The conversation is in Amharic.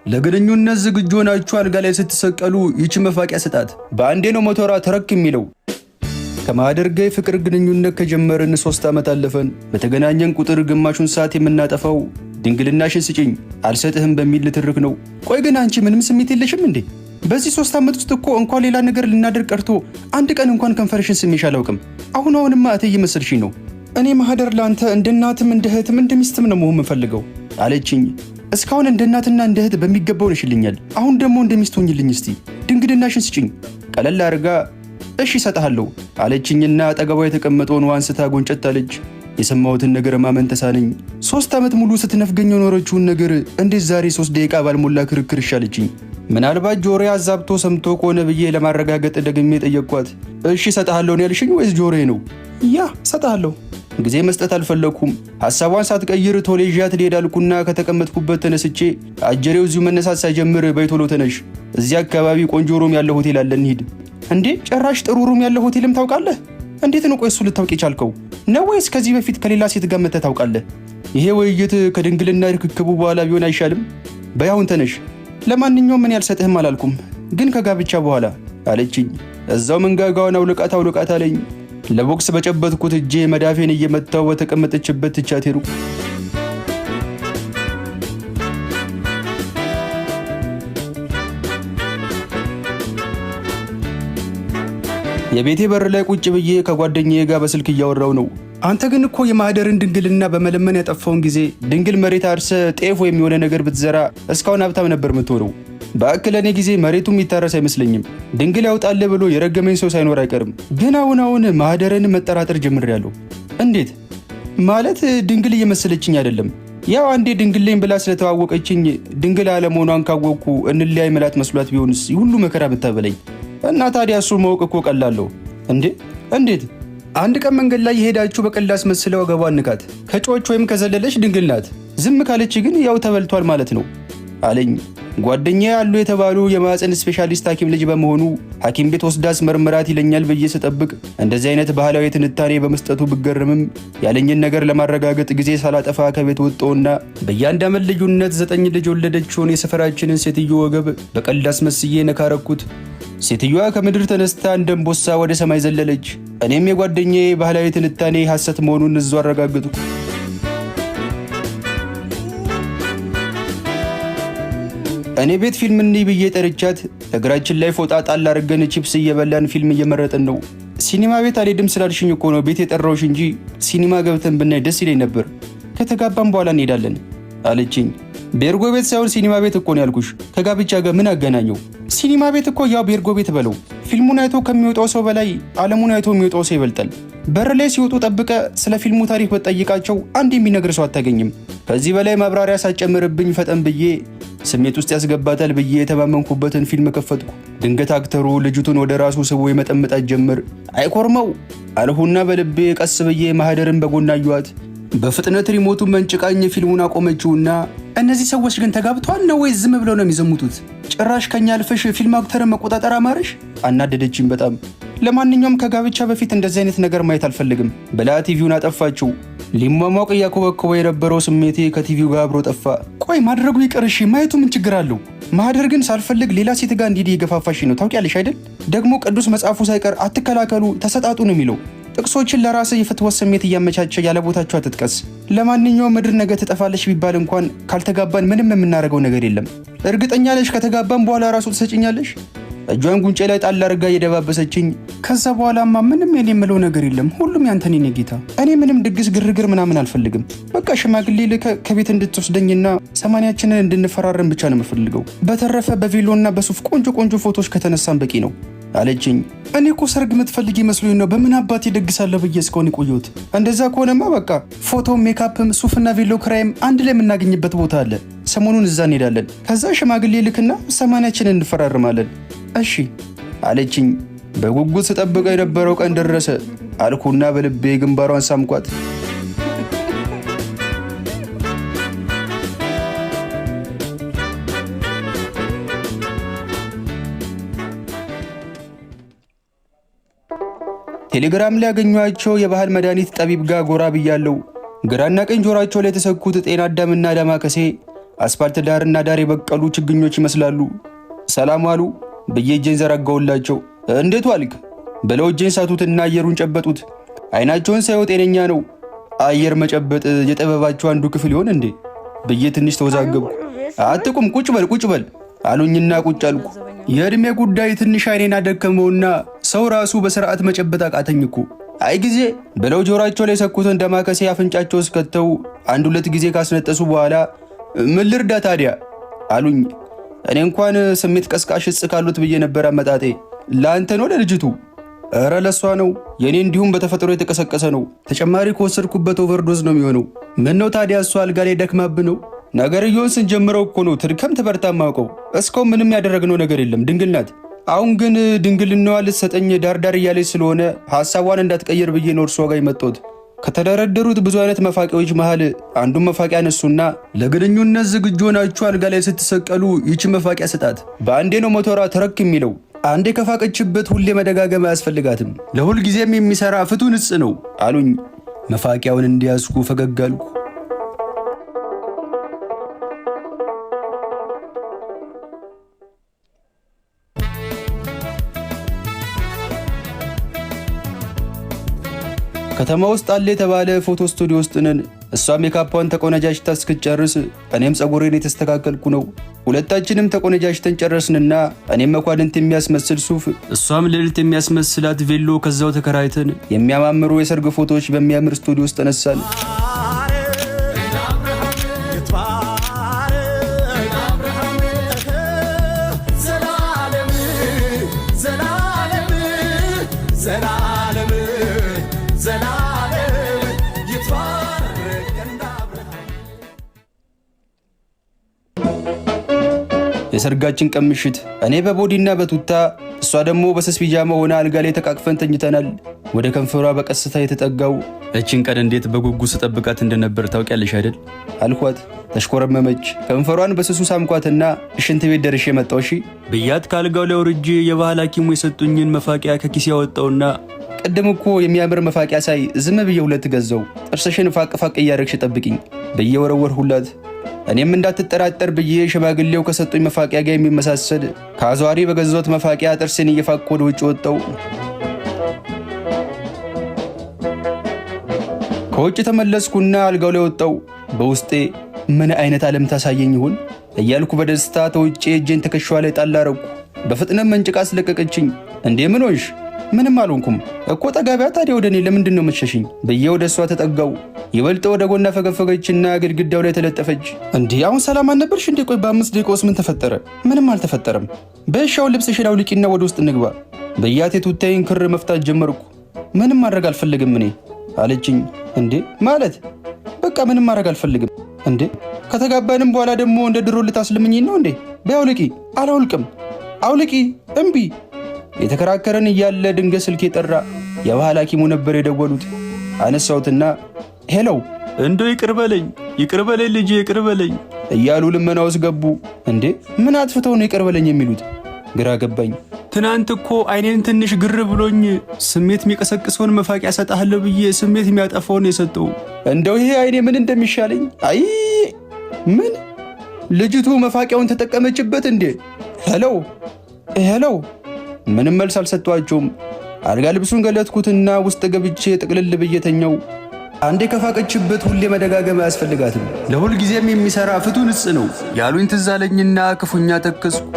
ለግንኙነት ዝግጁ ሆናችሁ አልጋ ላይ ስትሰቀሉ ይቺ መፋቂያ ስጣት። በአንዴ ነው ሞተሯ ተረክ የሚለው። ከማህደር ጋር የፍቅር ግንኙነት ከጀመርን 3 ዓመት አለፈን። በተገናኘን ቁጥር ግማሹን ሰዓት የምናጠፋው ድንግልናሽን ስጪኝ አልሰጥህም በሚል ልትርክ ነው። ቆይ ግን አንቺ ምንም ስሜት የለሽም እንዴ? በዚህ 3 ዓመት ውስጥ እኮ እንኳን ሌላ ነገር ልናደርግ ቀርቶ አንድ ቀን እንኳን ከንፈርሽን ስሜሽ አላውቅም። አሁንማ እትዬ መሰልሽኝ ነው። እኔ ማህደር ላንተ እንደ እናትም እንደ እህትም እንደ ሚስትም ነው መሆን የምፈልገው አለችኝ። እስካሁን እንደ እናትና እንደ እህት በሚገባው ነሽልኛል። አሁን ደግሞ እንደ ሚስት ሆኝልኝ እስቲ ድንግልናሽን ስጪኝ። ቀለል አድርጋ እሺ እሰጥሃለሁ አለችኝና አጠገቧ የተቀመጠውን አንስታ ጎንጨት አለች። የሰማሁትን ነገር ማመን ተሳነኝ። 3 ዓመት ሙሉ ስትነፍገኝ የኖረችውን ነገር እንዴት ዛሬ 3 ደቂቃ ባልሞላ ክርክር ይሻለችኝ? ምናልባት ጆሮዬ አዛብቶ ሰምቶ ከሆነ ብዬ ለማረጋገጥ ደግሜ ጠየቅኳት። እሺ እሰጥሃለሁ ነው ያልሽኝ ወይስ ጆሮዬ ነው? ያ እሰጥሃለሁ። ጊዜ መስጠት አልፈለኩም። ሐሳቧን ሳትቀይር ቶሎ ይዣት ልሄድ አልኩና ከተቀመጥኩበት ተነስቼ አጀሬው እዚሁ መነሳት ሳይጀምር በይ ቶሎ ተነሽ፣ እዚያ አካባቢ ቆንጆ ሩም ያለው ሆቴል አለ እንሂድ። እንዴ ጭራሽ ጥሩ ሩም ያለው ሆቴልም ታውቃለህ? እንዴት ነው ቆይ እሱ ልታውቅ የቻልከው ነው ወይስ ከዚህ በፊት ከሌላ ሴት ጋር መተህ ታውቃለህ? ይሄ ውይይት ከድንግልና ርክክቡ በኋላ ቢሆን አይሻልም? በይ አሁን ተነሽ። ለማንኛውም ምን ያልሰጥህም አላልኩም ግን ከጋብቻ በኋላ አለችኝ። እዛው መንጋጋውን አውልቃት አለኝ። ለቦክስ በጨበጥኩት እጄ መዳፌን እየመታው በተቀመጠችበት ትቻት ሄድኩ። የቤቴ በር ላይ ቁጭ ብዬ ከጓደኛዬ ጋር በስልክ እያወራው ነው። አንተ ግን እኮ የማህደርን ድንግልና በመለመን ያጠፋውን ጊዜ ድንግል መሬት አርሰ ጤፍ ወይም የሆነ ነገር ብትዘራ እስካሁን ሀብታም ነበር የምትሆነው። በአክል እኔ ጊዜ መሬቱም ይታረስ አይመስለኝም። ድንግል ያውጣልህ ብሎ የረገመኝ ሰው ሳይኖር አይቀርም። ግን አሁን ማህደርን መጠራጠር ጀምሬያለሁ። እንዴት ማለት? ድንግል እየመሰለችኝ አይደለም። ያው አንዴ ድንግል ነኝ ብላ ስለተዋወቀችኝ ድንግል አለመሆኗን ካወቅኩ እንለያይ መላት መስሏት ቢሆንስ ሁሉ መከራ ብታበለኝ። እና ታዲያ እሱ ማወቅ እኮ ቀላለሁ እንዴ? እንዴት? አንድ ቀን መንገድ ላይ የሄዳችሁ በቀላል አስመስለው ወገቧን ንካት። ከጮች ወይም ከዘለለች ድንግል ናት። ዝም ካለች ግን ያው ተበልቷል ማለት ነው አለኝ። ጓደኛዬ ያሉ የተባሉ የማህፀን ስፔሻሊስት ሐኪም ልጅ በመሆኑ ሐኪም ቤት ወስዳስ መርምራት ይለኛል ብዬ ስጠብቅ እንደዚህ አይነት ባህላዊ ትንታኔ በመስጠቱ ብገረምም ያለኝን ነገር ለማረጋገጥ ጊዜ ሳላጠፋ ከቤት ወጣሁና በየአንድ ዓመት ልዩነት 9 ልጅ ወለደችውን የሰፈራችንን ሴትዮ ወገብ በቀልድ አስመስዬ ነካረኩት። ሴትዮዋ ከምድር ተነስታ እንደ አንበሳ ወደ ሰማይ ዘለለች። እኔም የጓደኛዬ ባህላዊ ትንታኔ ሐሰት መሆኑን እዛው አረጋግጥኩ። እኔ ቤት ፊልም እንይ ብዬ ጠርቻት እግራችን ላይ ፎጣ ጣል አድርገን ቺፕስ እየበላን ፊልም እየመረጥን ነው። ሲኒማ ቤት አልሄድም ስላልሽኝ እኮ ነው ቤት የጠራሁሽ እንጂ ሲኒማ ገብተን ብናይ ደስ ይለኝ ነበር። ከተጋባን በኋላ እንሄዳለን አለችኝ። ቤርጎ ቤት ሳይሆን ሲኒማ ቤት እኮ ነው ያልኩሽ። ከጋብቻ ጋር ምን አገናኘው? ሲኒማ ቤት እኮ ያው ቤርጎ ቤት በለው። ፊልሙን አይቶ ከሚወጣው ሰው በላይ ዓለሙን አይቶ የሚወጣው ሰው ይበልጣል። በር ላይ ሲወጡ ጠብቀ ስለ ፊልሙ ታሪክ በጠይቃቸው አንድ የሚነግር ሰው አታገኝም። ከዚህ በላይ ማብራሪያ ሳትጨምርብኝ ፈጠን ብዬ ስሜት ውስጥ ያስገባታል ብዬ የተማመንኩበትን ፊልም ከፈትኩ። ድንገት አክተሩ ልጅቱን ወደ ራሱ ስቦ የመጠመጣት ጀመር። አይኮርመው አልሁና በልቤ ቀስ ብዬ ማህደርን በጎና አየኋት። በፍጥነት ሪሞቱን መንጭቃኝ ፊልሙን አቆመችውና እነዚህ ሰዎች ግን ተጋብተዋል ነው ወይስ ዝም ብለው ነው የሚዘሙቱት? ጭራሽ ከኛ አልፈሽ ፊልም አክተርን መቆጣጠር አማረሽ? አናደደችኝ በጣም። ለማንኛውም ከጋብቻ በፊት እንደዚህ አይነት ነገር ማየት አልፈልግም ብላ ቲቪውን አጠፋችው። ሊሟሟቅ እያኮበኮበ የነበረው ስሜቴ ከቲቪው ጋር አብሮ ጠፋ። ቆይ ማድረጉ ይቅርሽ ማየቱ ምን ችግር አለው? ማህደር ግን ሳልፈልግ ሌላ ሴት ጋር እንዲህ የገፋፋሽ ነው ታውቂያለሽ አይደል? ደግሞ ቅዱስ መጽሐፉ ሳይቀር አትከላከሉ ተሰጣጡ ነው የሚለው። ጥቅሶችን ለራስህ የፍትወት ስሜት እያመቻቸ ያለ ቦታቸው አትጥቀስ። ለማንኛውም ምድር ነገ ትጠፋለች ቢባል እንኳን ካልተጋባን ምንም የምናደርገው ነገር የለም። እርግጠኛ ነሽ ከተጋባን በኋላ ራሱ ትሰጭኛለሽ? እጇን ጉንጬ ላይ ጣል አድርጋ እየደባበሰችኝ ከዛ በኋላማ ምንም የኔ የምለው ነገር የለም፣ ሁሉም ያንተን የኔ ጌታ። እኔ ምንም ድግስ ግርግር ምናምን አልፈልግም። በቃ ሽማግሌ ልከህ ከቤት እንድትወስደኝና 80ችንን እንድንፈራረን ብቻ ነው የምፈልገው። በተረፈ በቬሎና በሱፍ ቆንጆ ቆንጆ ፎቶዎች ከተነሳን በቂ ነው አለችኝ። እኔ እኮ ሰርግ የምትፈልጊ መስሎኝ ነው በምን አባቴ ደግሳለሁ ብዬ እስካሁን የቆየሁት። እንደዛ ከሆነማ በቃ ፎቶ፣ ሜካፕም፣ ሱፍና ቬሎ ክራይም አንድ ላይ የምናገኝበት ቦታ አለ። ሰሞኑን እዛ እንሄዳለን። ከዛ ሽማግሌ ልክና 80ችንን እንፈራርማለን። እሺ አለችኝ። በጉጉት ስጠብቀው የነበረው ቀን ደረሰ አልኩና በልቤ ግንባሯን ሳምኳት። ቴሌግራም ላይ ያገኟቸው የባህል መድኃኒት ጠቢብ ጋር ጎራ ብያለሁ። ግራና ቀኝ ጆሯቸው ላይ የተሰኩት ጤና አዳምና ዳማከሴ አስፓልት ዳርና ዳር የበቀሉ ችግኞች ይመስላሉ። ሰላም ዋሉ ብዬ እጄን ዘረጋውላቸው። እንዴት ዋልክ ብለው እጄን ሳቱትና አየሩን ጨበጡት። አይናቸውን ሳይው ጤነኛ ነው። አየር መጨበጥ የጥበባቸው አንዱ ክፍል ይሆን እንዴ ብዬ ትንሽ ተወዛገብኩ። አትቁም ቁጭ በል አሉኝና ቁጭ አልኩ። የእድሜ ጉዳይ ትንሽ አይኔን አደከመውና ሰው ራሱ በስርዓት መጨበጥ አቃተኝ እኮ። አይ ጊዜ ብለው ጆሮአቸው ላይ ሰኩትን ደማከሴ አፍንጫቸው ውስጥ ከተው 1-2 ጊዜ ካስነጠሱ በኋላ ምን ልርዳ ታዲያ አሉኝ። እኔ እንኳን ስሜት ቀስቃሽ እጽ ካሉት ብዬ ነበር አመጣጤ። ለአንተ ነው ለልጅቱ? ኧረ ለሷ ነው። የኔ እንዲሁም በተፈጥሮ የተቀሰቀሰ ነው። ተጨማሪ ከወሰድኩበት ኦቨርዶዝ ነው የሚሆነው። ምን ነው ታዲያ እሷ አልጋ ላይ ደክማብ ነው? ነገርየውን ስንጀምረው እኮ ነው ትድከም ትበርታ ማውቀው። እስካሁን ምንም ያደረግነው ነገር የለም። ድንግል ናት። አሁን ግን ድንግልናዋ ልትሰጠኝ ዳርዳር እያለች ስለሆነ ሐሳቧን እንዳትቀየር ብዬ ነው እርሷ ጋር የመጣሁት። ከተደረደሩት ብዙ አይነት መፋቂያዎች መሃል አንዱን መፋቂያ ነሱና ለግንኙነት ዝግጁ ሆናችሁ አልጋ ላይ ስትሰቀሉ ይቺ መፋቂያ ስጣት። በአንዴ ነው ሞተሯ ተረክ የሚለው። አንዴ ከፋቀችበት ሁሌ መደጋገም አያስፈልጋትም። ለሁል ጊዜም የሚሰራ ፍቱን እጽ ነው አሉኝ። መፋቂያውን እንዲያስኩ ፈገግ አልኩ። ከተማ ውስጥ አለ የተባለ ፎቶ ስቱዲዮ ውስጥ ነን። እሷ ሜካፓን ተቆነጃጅታ እስክትጨርስ እኔም ጸጉሬን የተስተካከልኩ ነው። ሁለታችንም ተቆነጃጅተን ጨረስንና እኔም መኳንንት የሚያስመስል ሱፍ፣ እሷም ልዕልት የሚያስመስላት ቬሎ ከዛው ተከራይተን የሚያማምሩ የሰርግ ፎቶዎች በሚያምር ስቱዲዮ ውስጥ ተነሳን። የሰርጋችን ቀን ምሽት እኔ በቦዲና በቱታ እሷ ደግሞ በስስ ፒጃማ ሆና አልጋ ላይ ተቃቅፈን ተኝተናል። ወደ ከንፈሯ በቀስታ የተጠጋው እችን ቀን እንዴት በጉጉት ስጠብቃት እንደነበር ታውቂያለሽ አይደል አልኳት። ተሽኮረመመች። ከንፈሯን በስሱ ሳምኳትና ሽንት ቤት ደርሼ መጣሁ እሺ ብያት ከአልጋው ላይ ወርጄ የባህል ሐኪሙ የሰጡኝን መፋቂያ ከኪስ ያወጣውና ቀደም እኮ የሚያምር መፋቂያ ሳይ ዝም ብዬ 2 ገዛው። ጥርስሽን ፋቅ እያረግሽ ጠብቂኝ ብዬ ወረወርሁላት። እኔም እንዳትጠራጠር ብዬ ሽማግሌው ከሰጡኝ መፋቂያ ጋር የሚመሳሰል ከአዟሪ በገዛሁት መፋቂያ ጥርሴን እየፋቅኩ ወደ ውጭ ወጣሁ። ከውጭ ተመለስኩና አልጋው ላይ ወጣሁ። በውስጤ ምን አይነት ዓለም ታሳየኝ ይሆን እያልኩ በደስታ ተውጬ እጄን ትከሻዋ ላይ ጣል አደረኩ። በፍጥነት መንጭቃ አስለቀቀችኝ። እንዴ ምን ሆንሽ? ምንም አልሆንኩም እኮ ጠጋቢያ። ታዲያ ወደ እኔ ለምንድን ነው የምትሸሽኝ ብዬ ወደ እሷ ተጠጋው። ይበልጥ ወደ ጎና ፈገፈገችና ግድግዳው ላይ ተለጠፈች። እንዴ አሁን ሰላም አልነበርሽ እንዴ? ቆይ በ5 ደቂቃ ውስጥ ምን ተፈጠረ? ምንም አልተፈጠረም። በሻው ልብስሽን አውልቂና ወደ ውስጥ እንግባ ብያት የቱታዬን ክር መፍታት ጀመርኩ። ምንም ማድረግ አልፈልግም እኔ አለችኝ። እንዴ ማለት በቃ ምንም ማድረግ አልፈልግም። እንዴ ከተጋባንም በኋላ ደግሞ እንደ ድሮ ልታስልምኝኝ ነው እንዴ? በአውልቂ። አላውልቅም። አውልቂ። እምቢ። የተከራከረን እያለ ድንገት ስልክ የጠራ የባህል ሐኪሙ ነበር የደወሉት። አነሳሁትና ሄሎ እንደው ይቅርበለኝ ልጄ ይቅርበለኝ እያሉ ልመና ውስጥ ገቡ። እንዴ ምን አጥፍተው ነው ይቅርበለኝ የሚሉት? ግራ ገባኝ። ትናንት እኮ አይኔን ትንሽ ግር ብሎኝ ስሜት የሚቀሰቅሰውን መፋቂያ ሰጣለሁ ብዬ ስሜት የሚያጠፋውን የሰጠው። እንደው ይሄ አይኔ ምን እንደሚሻለኝ። አይ ምን ልጅቱ መፋቂያውን ተጠቀመችበት እንዴ? ሄሎ ምንም መልስ አልሰጧቸውም። አልጋ ልብሱን ገለጥኩትና ውስጥ ገብቼ ጥቅልል ብዬ ተኛው። አንዴ ከፋቀችበት ሁሌ መደጋገም አያስፈልጋትም። ለሁል ጊዜም የሚሰራ ፍቱን እጽ ነው ያሉኝ ትዝ አለኝና ክፉኛ ተከስኩ።